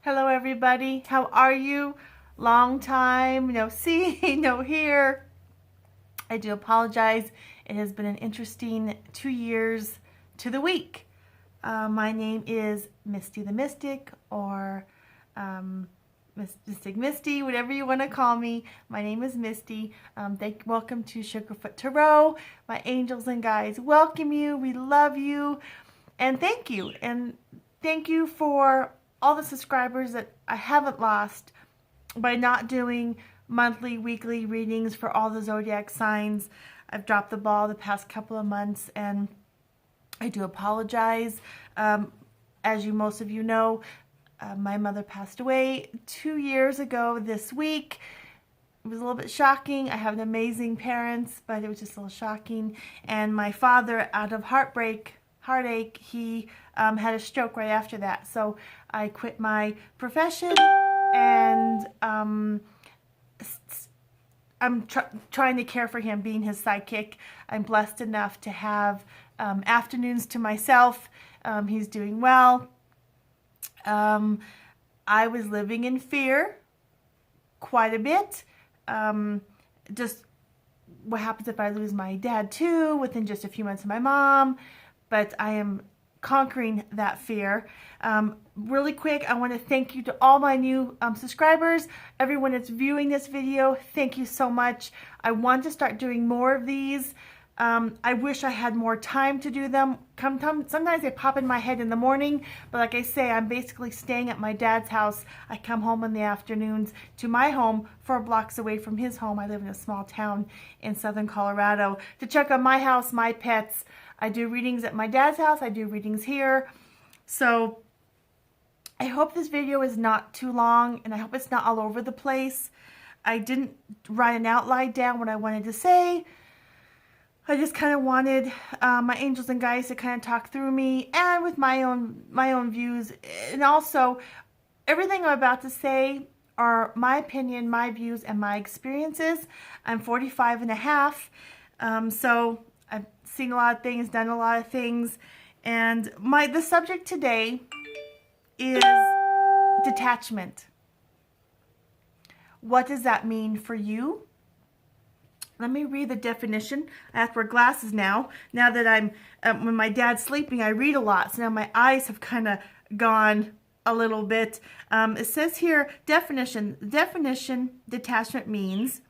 Hello everybody, how are you? Long time, no see, no hear. I do apologize. It has been an interesting 2 years to the week. My name is Misty the Mystic, or Mystic Misty, whatever you want to call me. My name is Misty. Welcome to Sugarfoot Tarot. My angels and guides welcome you. We love you. And thank you. And thank you for all the subscribers that I haven't lost by not doing monthly, weekly readings for all the zodiac signs. I've dropped the ball the past couple of months, and I do apologize. As most of you know, my mother passed away 2 years ago this week. It was a little bit shocking. I have amazing parents, but it was just a little shocking. And my father, out of heartache, he had a stroke right after that. So I quit my profession, and I'm trying to care for him, being his sidekick. I'm blessed enough to have afternoons to myself. He's doing well. I was living in fear quite a bit. Just what happens if I lose my dad too, within just a few months of my mom. But I am conquering that fear. Really quick, I want to thank you to all my new subscribers. Everyone that's viewing this video, thank you so much. I want to start doing more of these. I wish I had more time to do them. Sometimes they pop in my head in the morning, but like I say, I'm basically staying at my dad's house. I come home in the afternoons to my home 4 blocks away from his home. I live in a small town in southern Colorado, to check on my house, my pets. I do readings at my dad's house. I do readings here. So I hope this video is not too long, and I hope it's not all over the place. I didn't write an outline down what I wanted to say. I just kind of wanted my angels and guides to kind of talk through me, and with my own views. And also, everything I'm about to say are my opinion, my views, and my experiences. I'm 45 and a half, so I've seen a lot of things, done a lot of things, and the subject today is detachment. What does that mean for you? Let me read the definition. I have to wear glasses now. Now that I'm, when my dad's sleeping, I read a lot. So now my eyes have kind of gone a little bit. It says here, definition, detachment means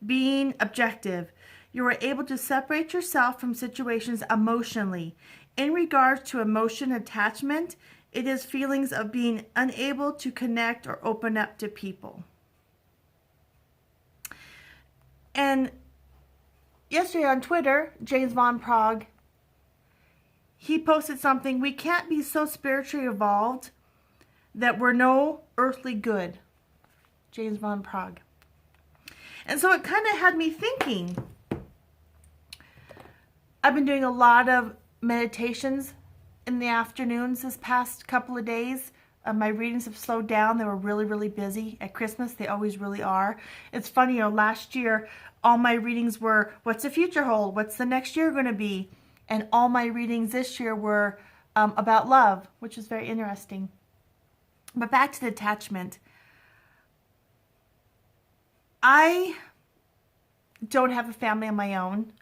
being objective. You are able to separate yourself from situations emotionally. In regards to emotion attachment, it is feelings of being unable to connect or open up to people. And yesterday on Twitter, James Von Prague, he posted something: we can't be so spiritually evolved that we're no earthly good. James Von Prague. And so it kind of had me thinking. I've been doing a lot of meditations in the afternoons this past couple of days. My readings have slowed down. They were really, really busy at Christmas. They always really are. It's funny, last year, all my readings were, what's the future hold? What's the next year going to be? And all my readings this year were about love, which is very interesting. But back to the attachment. I don't have a family of my own.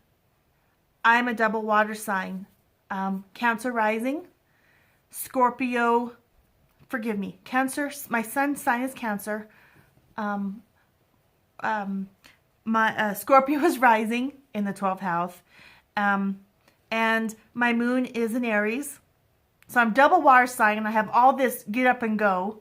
I'm a double water sign. Cancer rising, Scorpio, forgive me, Cancer, my sun's sign is Cancer. My Scorpio is rising in the 12th house. And my moon is in Aries. So I'm double water sign, and I have all this get up and go.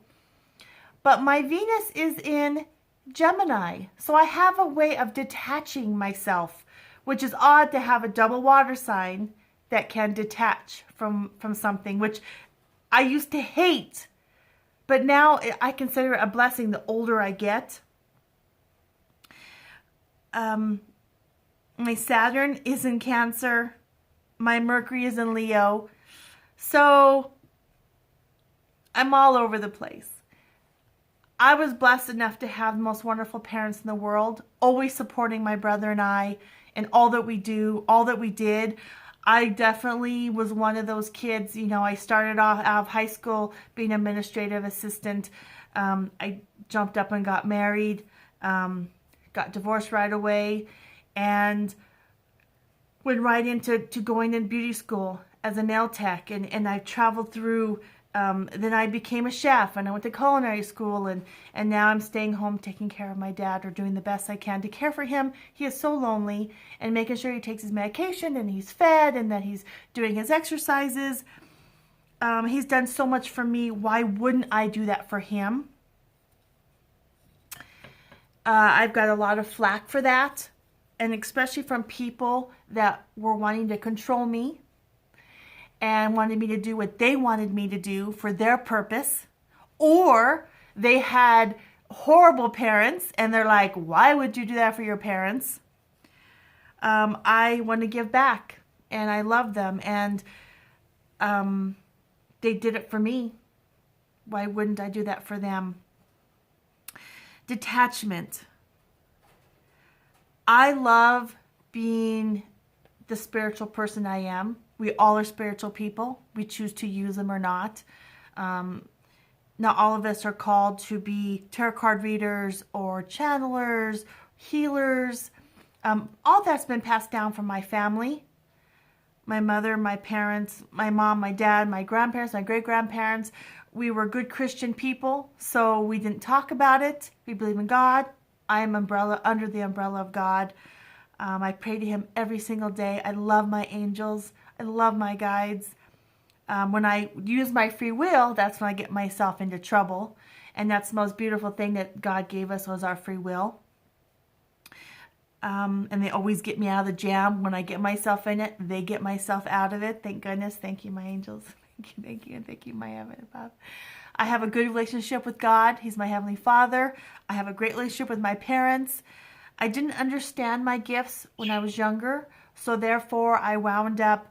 But my Venus is in Gemini. So I have a way of detaching myself, which is odd to have a double water sign that can detach from something, which I used to hate. But now I consider it a blessing the older I get. My Saturn is in Cancer. My Mercury is in Leo. So I'm all over the place. I was blessed enough to have the most wonderful parents in the world, always supporting my brother and I in all that we do, all that we did. I definitely was one of those kids. I started off out of high school being administrative assistant. I jumped up and got married, got divorced right away, and went right into going in beauty school as a nail tech. And I traveled through, then I became a chef, and I went to culinary school, and now I'm staying home taking care of my dad, or doing the best I can to care for him. He is so lonely, and making sure he takes his medication and he's fed and that he's doing his exercises. He's done so much for me. Why wouldn't I do that for him? I've got a lot of flack for that, and especially from people that were wanting to control me and wanted me to do what they wanted me to do for their purpose, or they had horrible parents and they're like, why would you do that for your parents? I want to give back, and I love them, and they did it for me. Why wouldn't I do that for them? Detachment. I love being the spiritual person I am. We all are spiritual people. We choose to use them or not. Not all of us are called to be tarot card readers or channelers, healers. All that's been passed down from my family. My mother, my parents, my mom, my dad, my grandparents, my great-grandparents. We were good Christian people, so we didn't talk about it. We believe in God. I am under the umbrella of God. I pray to Him every single day. I love my angels. I love my guides. When I use my free will, that's when I get myself into trouble. And that's the most beautiful thing that God gave us, was our free will. And they always get me out of the jam. When I get myself in it, they get myself out of it. Thank goodness. Thank you, my angels. Thank you, and thank you, my heaven above. I have a good relationship with God. He's my Heavenly Father. I have a great relationship with my parents. I didn't understand my gifts when I was younger, so therefore I wound up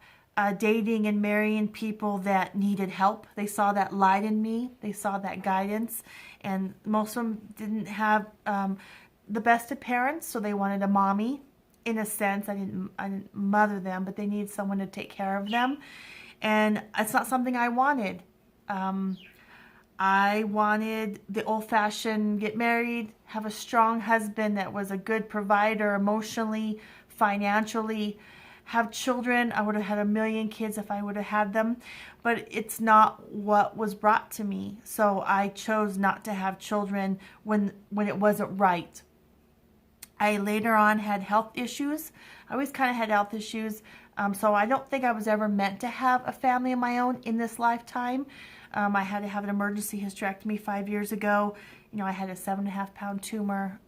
dating and marrying people that needed help. They saw that light in me. They saw that guidance, and most of them didn't have the best of parents, so they wanted a mommy. In a sense, I didn't mother them, but they needed someone to take care of them, and it's not something I wanted. I wanted the old-fashioned, get married, have a strong husband that was a good provider emotionally, financially, have children. I would have had 1,000,000 kids if I would have had them, but it's not what was brought to me. So I chose not to have children when it wasn't right. I later on had health issues. I always kind of had health issues. So I don't think I was ever meant to have a family of my own in this lifetime. I had to have an emergency hysterectomy 5 years ago. I had a 7.5-pound tumor,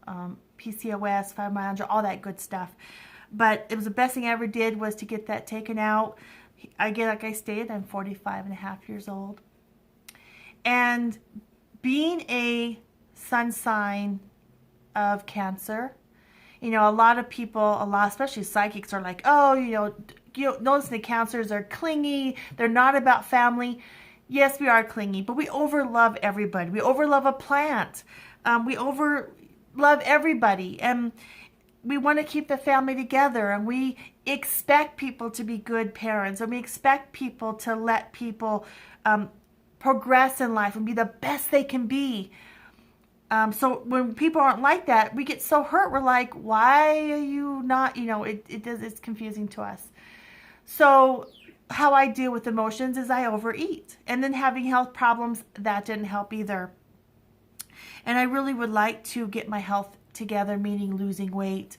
PCOS, fibromyalgia, all that good stuff. But it was the best thing I ever did, was to get that taken out. Like I stated, I'm 45.5 years old. And being a sun sign of Cancer, a lot of people, especially psychics, are like, oh, notice the Cancers are clingy. They're not about family. Yes, we are clingy, but we overlove everybody. We overlove a plant. We overlove everybody. And we want to keep the family together. And we expect people to be good parents. And we expect people to let people progress in life and be the best they can be. So when people aren't like that, we get so hurt. We're like, why are you not, it's confusing to us. So how I deal with emotions is I overeat. And then having health problems, that didn't help either. And I really would like to get my health together, meaning losing weight,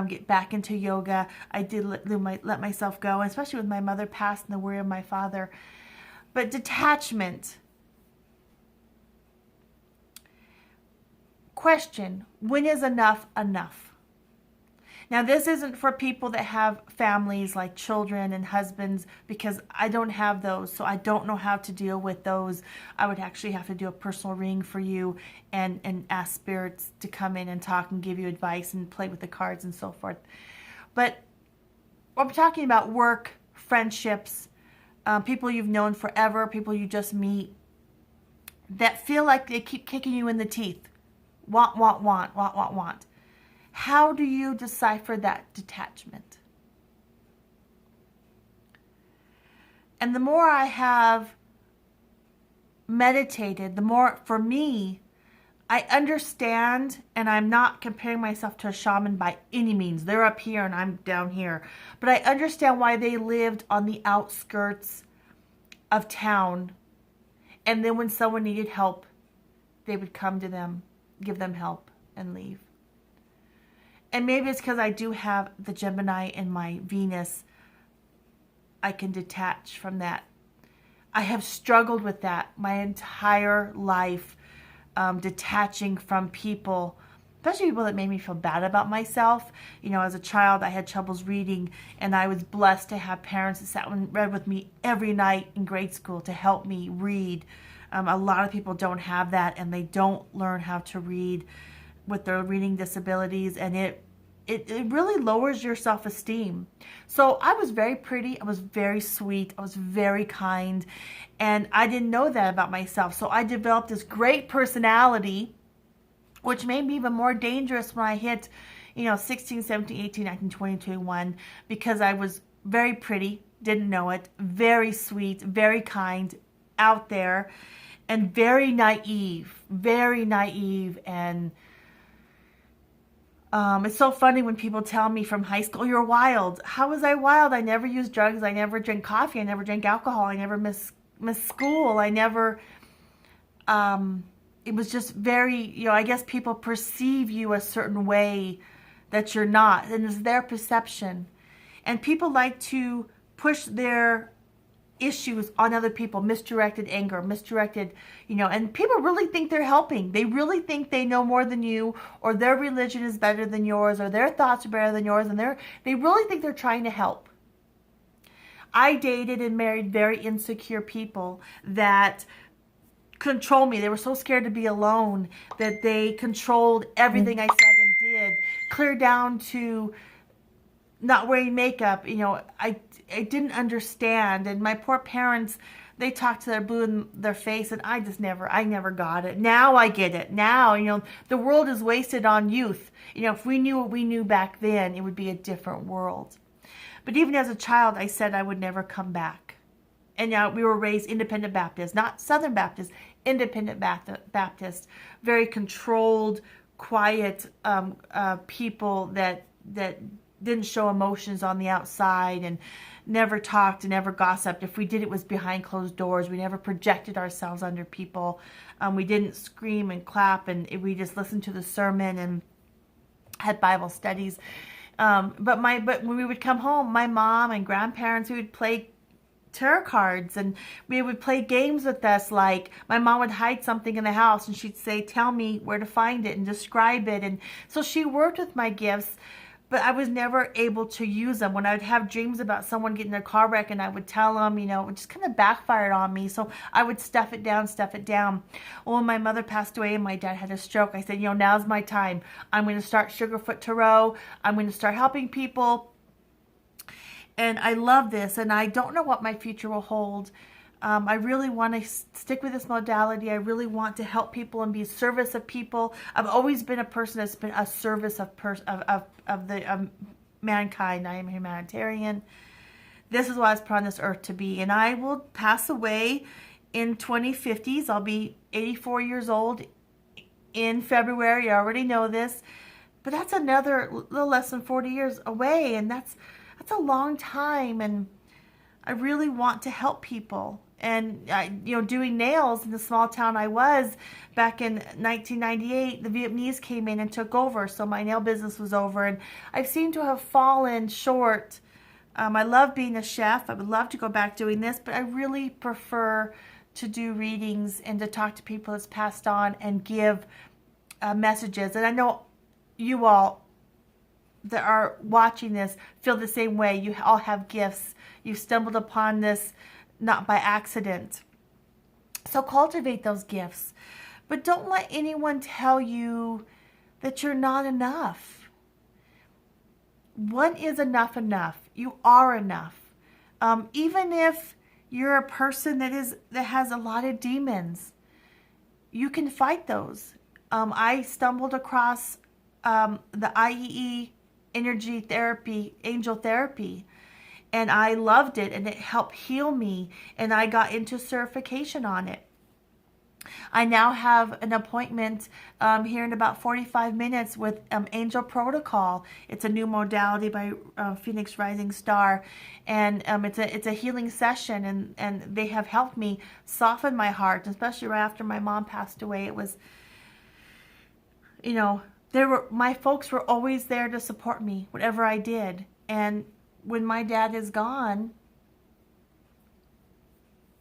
get back into yoga. I did let myself go, especially with my mother passed and the worry of my father. But detachment. Question, when is enough enough? Now, this isn't for people that have families like children and husbands, because I don't have those, so I don't know how to deal with those. I would actually have to do a personal reading for you and ask spirits to come in and talk and give you advice and play with the cards and so forth. But I'm talking about work, friendships, people you've known forever, people you just meet, that feel like they keep kicking you in the teeth. Want, want, want, want, want, want. How do you decipher that detachment? And the more I have meditated, the more, for me, I understand, and I'm not comparing myself to a shaman by any means. They're up here and I'm down here. But I understand why they lived on the outskirts of town. And then when someone needed help, they would come to them, give them help, and leave. And maybe it's because I do have the Gemini in my Venus. I can detach from that. I have struggled with that my entire life. Detaching from people, especially people that made me feel bad about myself. You know, as a child, I had troubles reading, and I was blessed to have parents that sat and read with me every night in grade school to help me read. A lot of people don't have that, and they don't learn how to read with their reading disabilities, and it really lowers your self-esteem. So I was very pretty, I was very sweet, I was very kind, and I didn't know that about myself. So I developed this great personality, which made me even more dangerous when I hit, 16, 17, 18, 19, 20, 21, because I was very pretty, didn't know it, very sweet, very kind, out there, and very naive, and it's so funny when people tell me from high school, you're wild. How was I wild? I never used drugs. I never drank coffee. I never drank alcohol. I never missed school. I never, it was just very, I guess people perceive you a certain way that you're not. And it's their perception. And people like to push their issues on other people, misdirected anger, misdirected, and people really think they're helping. They really think they know more than you, or their religion is better than yours, or their thoughts are better than yours, and they really think they're trying to help. I dated and married very insecure people that control me. They were so scared to be alone that they controlled everything I said and did, clear down to not wearing makeup. I didn't understand, and my poor parents, they talked to their blue in their face, and I never got it. Now I get it. Now, the world is wasted on youth. If we knew what we knew back then, it would be a different world. But even as a child, I said I would never come back. And now we were raised Independent Baptist, not Southern Baptist, Independent Baptist, very controlled, quiet people that didn't show emotions on the outside and never talked and never gossiped. If we did, it was behind closed doors. We never projected ourselves under people. We didn't scream and clap, and we just listened to the sermon and had Bible studies. But when we would come home, my mom and grandparents, we would play tarot cards, and we would play games with us. Like, my mom would hide something in the house, and she'd say, tell me where to find it and describe it. And so she worked with my gifts, but I was never able to use them. When I would have dreams about someone getting a car wreck, and I would tell them, it just kind of backfired on me. So I would stuff it down. Well, when my mother passed away and my dad had a stroke, I said, now's my time. I'm going to start Sugarfoot Tarot. I'm going to start helping people. And I love this, and I don't know what my future will hold. I really want to stick with this modality. I really want to help people and be a service of people. I've always been a person that's been a service of mankind. I am a humanitarian. This is what I was put on this earth to be. And I will pass away in 2050s. I'll be 84 years old in February. I already know this. But that's another little less than 40 years away. And that's a long time. And I really want to help people. And, doing nails in the small town I was back in 1998, the Vietnamese came in and took over. So my nail business was over. And I seem to have fallen short. I love being a chef. I would love to go back doing this. But I really prefer to do readings and to talk to people that's passed on and give messages. And I know you all that are watching this feel the same way. You all have gifts. You stumbled upon this not by accident. So cultivate those gifts. But don't let anyone tell you that you're not enough. When is enough enough? You are enough. Even if you're a person that has a lot of demons, you can fight those. I stumbled across the IEE energy therapy, angel therapy. And I loved it, and it helped heal me, and I got into certification on it. I now have an appointment here in about 45 minutes with Angel Protocol. It's a new modality by Phoenix Rising Star, and it's a healing session, and they have helped me soften my heart, especially right after my mom passed away. It was, my folks were always there to support me, whatever I did. And when my dad is gone,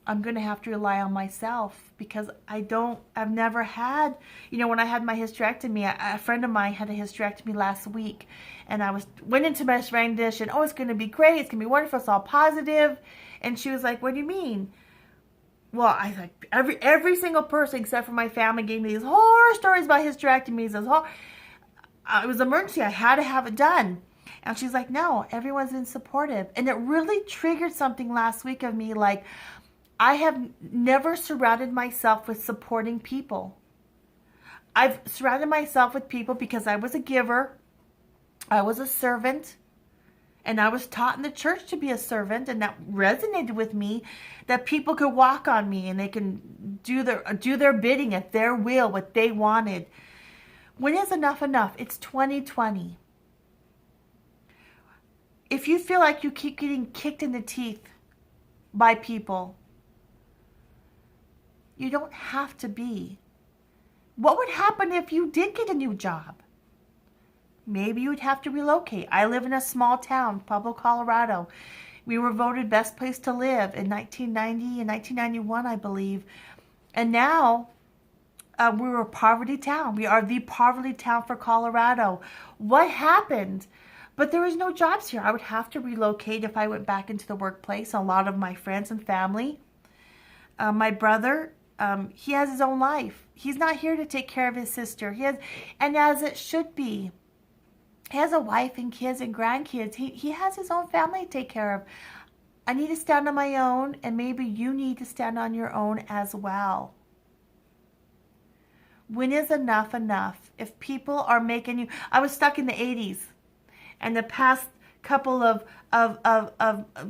I'm going to have to rely on myself, because I've never had, when I had my hysterectomy, a friend of mine had a hysterectomy last week, and I went into my rendition, oh, it's going to be great, it's going to be wonderful, it's all positive. And she was like, what do you mean? Well, I like every single person except for my family gave me these horror stories about hysterectomies. It was an emergency, I had to have it done. And she's like, no, everyone's been supportive. And it really triggered something last week of me, like, I have never surrounded myself with supporting people. I've surrounded myself with people because I was a giver, I was a servant, and I was taught in the church to be a servant, and that resonated with me, that people could walk on me and they can do their bidding at their will, what they wanted. When is enough enough? It's 2020. If you feel like you keep getting kicked in the teeth by people, you don't have to be. What would happen if you did get a new job? Maybe you'd have to relocate. I live in a small town, Pueblo, Colorado. We were voted best place to live in 1990 and 1991, I believe. And now we're a poverty town. We are the poverty town for Colorado. What happened? But there was no jobs here. I would have to relocate if I went back into the workplace. A lot of my friends and family. My brother, he has his own life. He's not here to take care of his sister. And as it should be. He has a wife and kids and grandkids. He has his own family to take care of. I need to stand on my own, and maybe you need to stand on your own as well. When is enough enough? If people are making you... I was stuck in the 80s, and the past couple of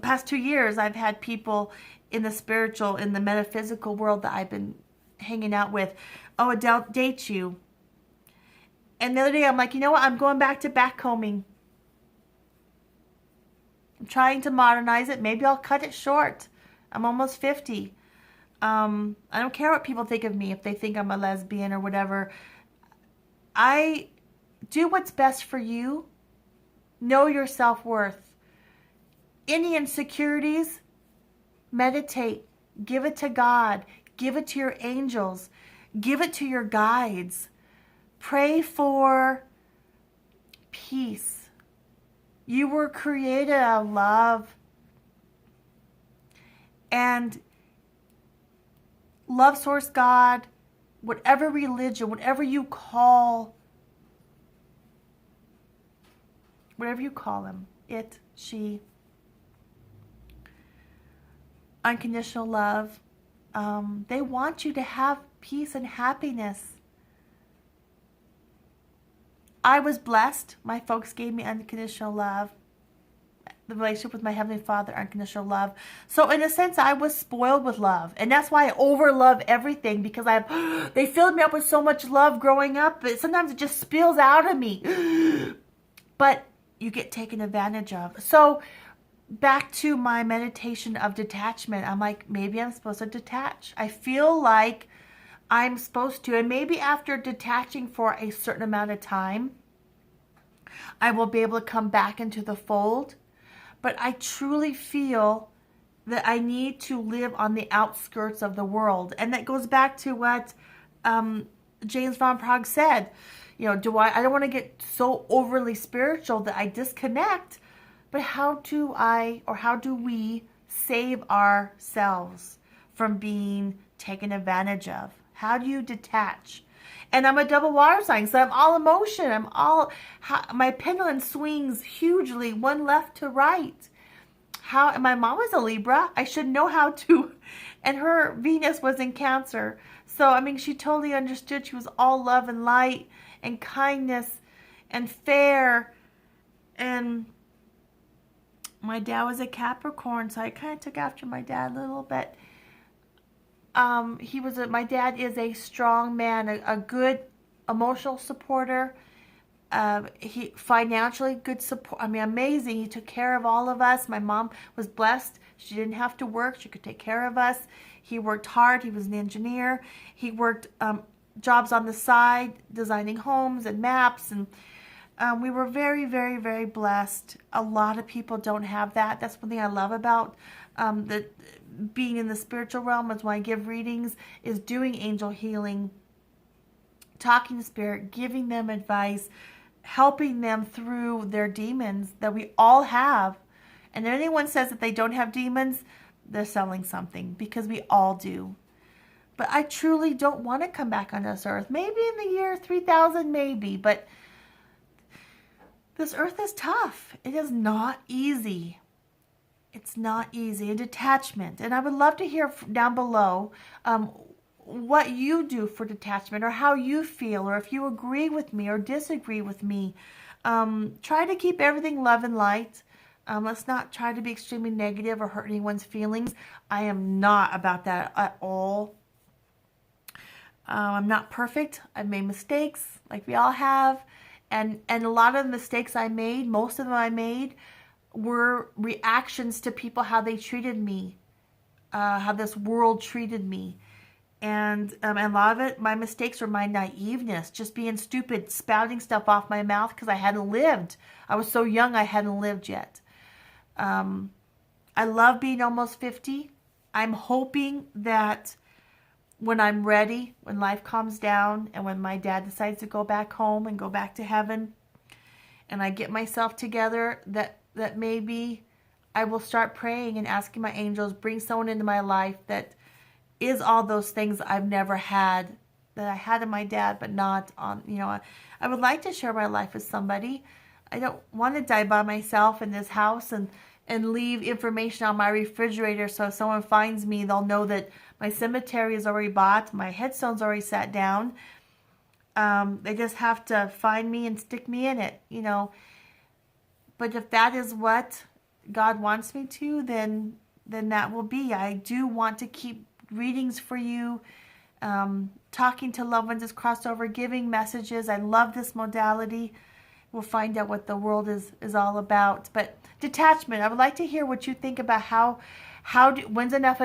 past 2 years, I've had people in the spiritual, in the metaphysical world that I've been hanging out with. Oh, Adele, date you. And the other day, I'm like, you know what? I'm going back to backcombing. I'm trying to modernize it. Maybe I'll cut it short. I'm almost 50. I don't care what people think of me, if they think I'm a lesbian or whatever. I do what's best for you. Know your self-worth. Any insecurities, meditate. Give it to God. Give it to your angels. Give it to your guides. Pray for peace. You were created out of love. And love source God, whatever religion, whatever you call him, it, she, unconditional love, they want you to have peace and happiness. I was blessed. My folks gave me unconditional love. The relationship with my Heavenly Father, unconditional love. So in a sense, I was spoiled with love. And that's why I overlove everything, because they filled me up with so much love growing up, but sometimes it just spills out of me. But you get taken advantage of. So back to my meditation of detachment. I'm like, maybe I'm supposed to detach. I feel like I'm supposed to. And maybe after detaching for a certain amount of time, I will be able to come back into the fold. But I truly feel that I need to live on the outskirts of the world. And that goes back to what James Van Praagh said. I don't want to get so overly spiritual that I disconnect. But how do we save ourselves from being taken advantage of? How do you detach? And I'm a double water sign, so I'm all emotion. My pendulum swings hugely, one left to right. My mom was a Libra. I should know how to. And her Venus was in Cancer. So, she totally understood. She was all love and light and kindness and fair. And My dad was a Capricorn, so I kind of took after my dad a little bit. My dad is a strong man, a good emotional supporter. He financially good support. I mean, amazing. He took care of all of us. My mom was blessed. She didn't have to work. She could take care of us. He worked hard. He was an engineer. He worked jobs on the side, designing homes and maps, and we were very, very, very blessed. A lot of people don't have that. That's one thing I love about being in the spiritual realm is when I give readings, is doing angel healing, talking to spirit, giving them advice, helping them through their demons that we all have. And if anyone says that they don't have demons, they're selling something, because we all do. But I truly don't want to come back on this earth. Maybe in the year 3000, maybe. But this earth is tough. It is not easy. It's not easy. A detachment. And I would love to hear down below what you do for detachment, or how you feel, or if you agree with me or disagree with me. Try to keep everything love and light. Let's not try to be extremely negative or hurt anyone's feelings. I am not about that at all. I'm not perfect. I've made mistakes, like we all have. And a lot of the mistakes I made, most of them I made, were reactions to people, how they treated me, how this world treated me. And a lot of it, my mistakes were my naiveness, just being stupid, spouting stuff off my mouth because I hadn't lived. I was so young, I hadn't lived yet. I love being almost 50. I'm hoping that when I'm ready, when life calms down, and when my dad decides to go back home and go back to heaven, and I get myself together, that maybe I will start praying and asking my angels, bring someone into my life that is all those things I've never had, that I had in my dad, but not on, I would like to share my life with somebody. I don't want to die by myself in this house and leave information on my refrigerator, so if someone finds me, they'll know that my cemetery is already bought, my headstone's already sat down. They just have to find me and stick me in it, But if that is what God wants me to, then that will be. I do want to keep readings for you, talking to loved ones is crossed over, giving messages. I love this modality. We'll find out what the world is all about. But detachment, I would like to hear what you think about when's enough?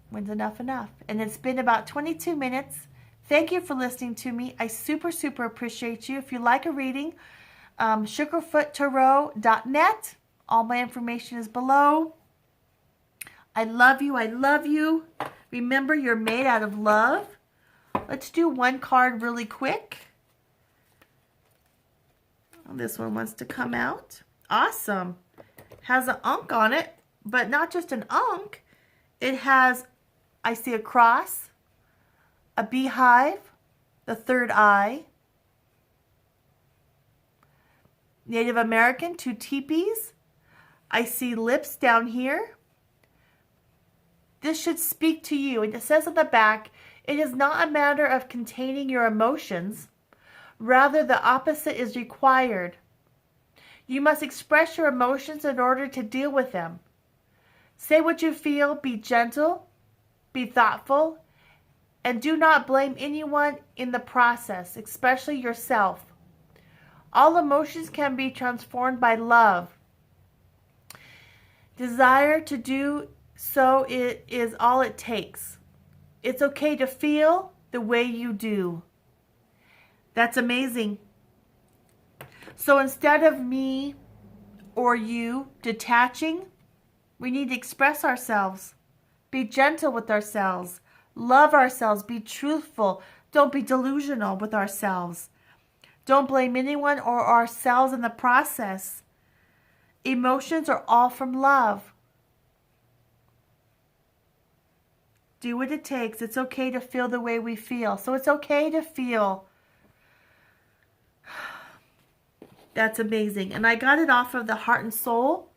When's enough? And it's been about 22 minutes. Thank you for listening to me. I super, super appreciate you. If you like a reading, sugarfoottarot.net. All my information is below. I love you. I love you. Remember, you're made out of love. Let's do one card really quick. This one wants to come out. Awesome. Has an ankh on it, but not just an ankh. It has, I see a cross, a beehive, the third eye, Native American, 2 teepees. I see lips down here. This should speak to you. And it says on the back, it is not a matter of containing your emotions. Rather, the opposite is required. You must express your emotions in order to deal with them. Say what you feel, be gentle, be thoughtful, and do not blame anyone in the process, especially yourself. All emotions can be transformed by love. Desire to do so is all it takes. It's okay to feel the way you do. That's amazing. So instead of me or you detaching, we need to express ourselves. Be gentle with ourselves. Love ourselves. Be truthful. Don't be delusional with ourselves. Don't blame anyone or ourselves in the process. Emotions are all from love. Do what it takes. It's okay to feel the way we feel. So it's okay to feel. That's amazing. And I got it off of the Heart and Soul.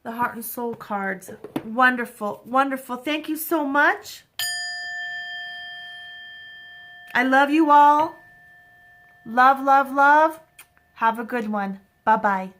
The Heart and Soul cards. Wonderful. Wonderful. Thank you so much. I love you all. Love, love, love. Have a good one. Bye-bye.